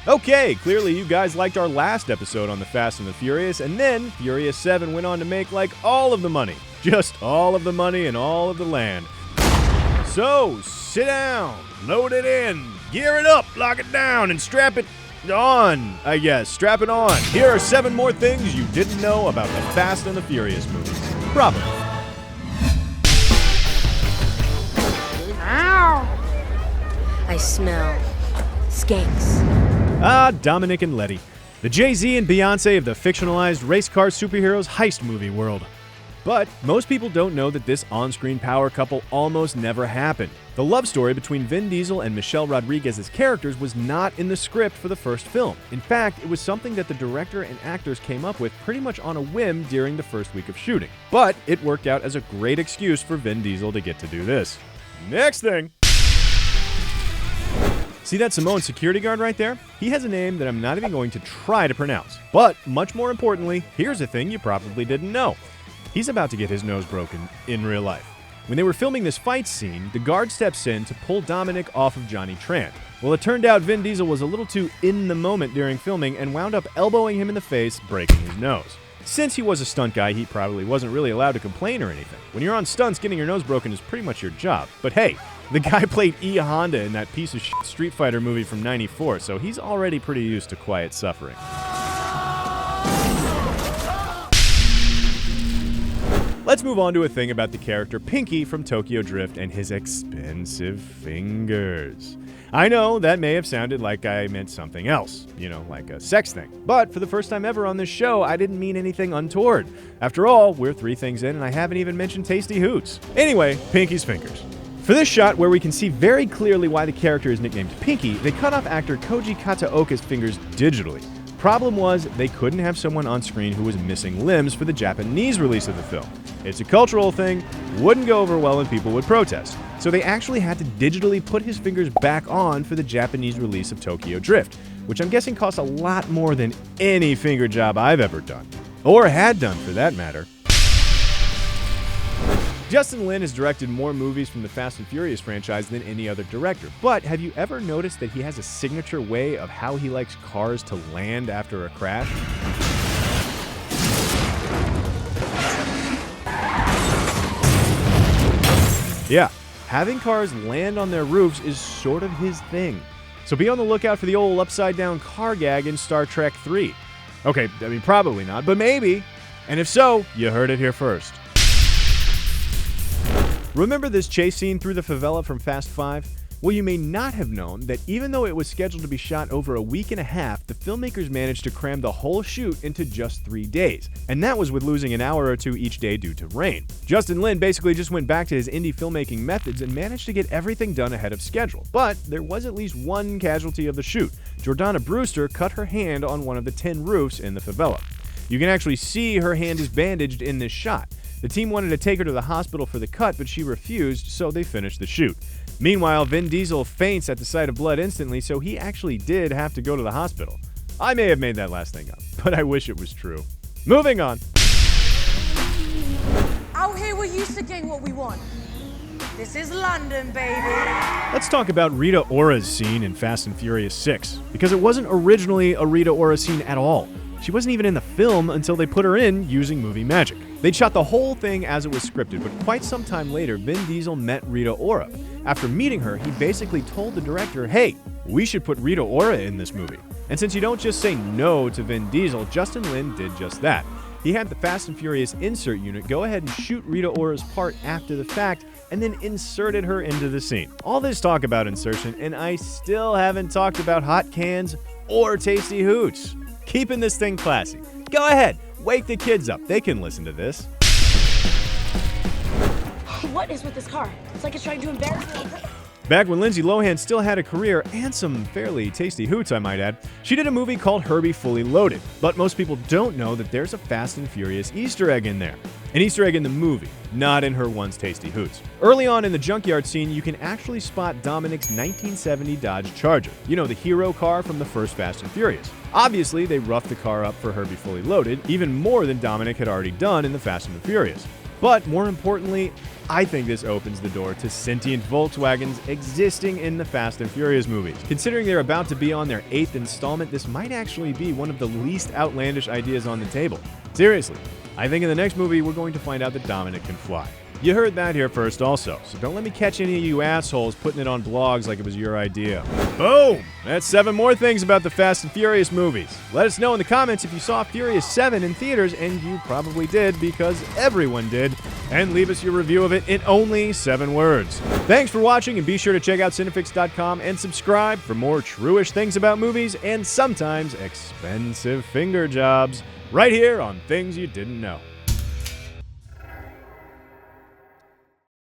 Okay, clearly you guys liked our last episode on the Fast and the Furious, and then Furious 7 went on to make like all of the money. Just all of the money and all of the land. So, sit down, load it in, gear it up, lock it down, and strap it on, I guess. Strap it on. Here are 7 more things you didn't know about the Fast and the Furious movies. Probably. Ow! I smell skanks. Ah, Dominic and Letty. The Jay-Z and Beyonce of the fictionalized race car superheroes heist movie world. But most people don't know that this on-screen power couple almost never happened. The love story between Vin Diesel and Michelle Rodriguez's characters was not in the script for the first film. In fact, it was something that the director and actors came up with pretty much on a whim during the first week of shooting. But it worked out as a great excuse for Vin Diesel to get to do this. Next thing. See that Samoan security guard right there? He has a name that I'm not even going to try to pronounce. But much more importantly, here's a thing you probably didn't know. He's about to get his nose broken in real life. When they were filming this fight scene, the guard steps in to pull Dominic off of Johnny Tran. Well, it turned out Vin Diesel was a little too in the moment during filming and wound up elbowing him in the face, breaking his nose. Since he was a stunt guy, he probably wasn't really allowed to complain or anything. When you're on stunts, getting your nose broken is pretty much your job. But hey, the guy played E. Honda in that piece of shit Street Fighter movie from '94, so he's already pretty used to quiet suffering. Let's move on to a thing about the character Pinky from Tokyo Drift and his expensive fingers. I know that may have sounded like I meant something else, like a sex thing. But for the first time ever on this show, I didn't mean anything untoward. After all, we're 3 things in and I haven't even mentioned Tasty Hoots. Anyway, Pinky's fingers. For this shot, where we can see very clearly why the character is nicknamed Pinky, they cut off actor Koji Kataoka's fingers digitally. Problem was, they couldn't have someone on screen who was missing limbs for the Japanese release of the film. It's a cultural thing, wouldn't go over well and people would protest. So they actually had to digitally put his fingers back on for the Japanese release of Tokyo Drift, which I'm guessing cost a lot more than any finger job I've ever done. Or had done, for that matter. Justin Lin has directed more movies from the Fast and Furious franchise than any other director, but have you ever noticed that he has a signature way of how he likes cars to land after a crash? Yeah, having cars land on their roofs is sort of his thing. So be on the lookout for the old upside-down car gag in Star Trek 3. Okay, probably not, but maybe. And if so, you heard it here first. Remember this chase scene through the favela from Fast 5? Well, you may not have known that even though it was scheduled to be shot over a week and a half, the filmmakers managed to cram the whole shoot into just 3 days. And that was with losing an hour or 2 each day due to rain. Justin Lin basically just went back to his indie filmmaking methods and managed to get everything done ahead of schedule. But there was at least one casualty of the shoot. Jordana Brewster cut her hand on one of the tin roofs in the favela. You can actually see her hand is bandaged in this shot. The team wanted to take her to the hospital for the cut, but she refused, so they finished the shoot. Meanwhile, Vin Diesel faints at the sight of blood instantly, so he actually did have to go to the hospital. I may have made that last thing up, but I wish it was true. Moving on. Out here we used to get what we want. This is London, baby. Let's talk about Rita Ora's scene in Fast and Furious 6, because it wasn't originally a Rita Ora scene at all. She wasn't even in the film until they put her in using movie magic. They'd shot the whole thing as it was scripted, but quite some time later, Vin Diesel met Rita Ora. After meeting her, he basically told the director, hey, we should put Rita Ora in this movie. And since you don't just say no to Vin Diesel, Justin Lin did just that. He had the Fast and Furious insert unit go ahead and shoot Rita Ora's part after the fact, and then inserted her into the scene. All this talk about insertion, and I still haven't talked about hot cans or tasty hoots. Keeping this thing classy. Go ahead, wake the kids up. They can listen to this. What is with this car? It's like it's trying to embarrass me. Back when Lindsay Lohan still had a career, and some fairly tasty hoots I might add, she did a movie called Herbie Fully Loaded. But most people don't know that there's a Fast and Furious Easter egg in there. An Easter egg in the movie, not in her once tasty hoots. Early on in the junkyard scene, you can actually spot Dominic's 1970 Dodge Charger. You know, the hero car from the first Fast and Furious. Obviously, they roughed the car up for Herbie Fully Loaded, even more than Dominic had already done in the Fast and the Furious. But more importantly, I think this opens the door to sentient Volkswagens existing in the Fast and Furious movies. Considering they're about to be on their 8th installment, this might actually be one of the least outlandish ideas on the table. Seriously, I think in the next movie we're going to find out that Dominic can fly. You heard that here first also, so don't let me catch any of you assholes putting it on blogs like it was your idea. Boom! That's 7 more things about the Fast and Furious movies. Let us know in the comments if you saw Furious 7 in theaters, and you probably did because everyone did, and leave us your review of it in only 7 words. Thanks for watching, and be sure to check out Cinefix.com and subscribe for more true-ish things about movies and sometimes expensive finger jobs right here on Things You Didn't Know.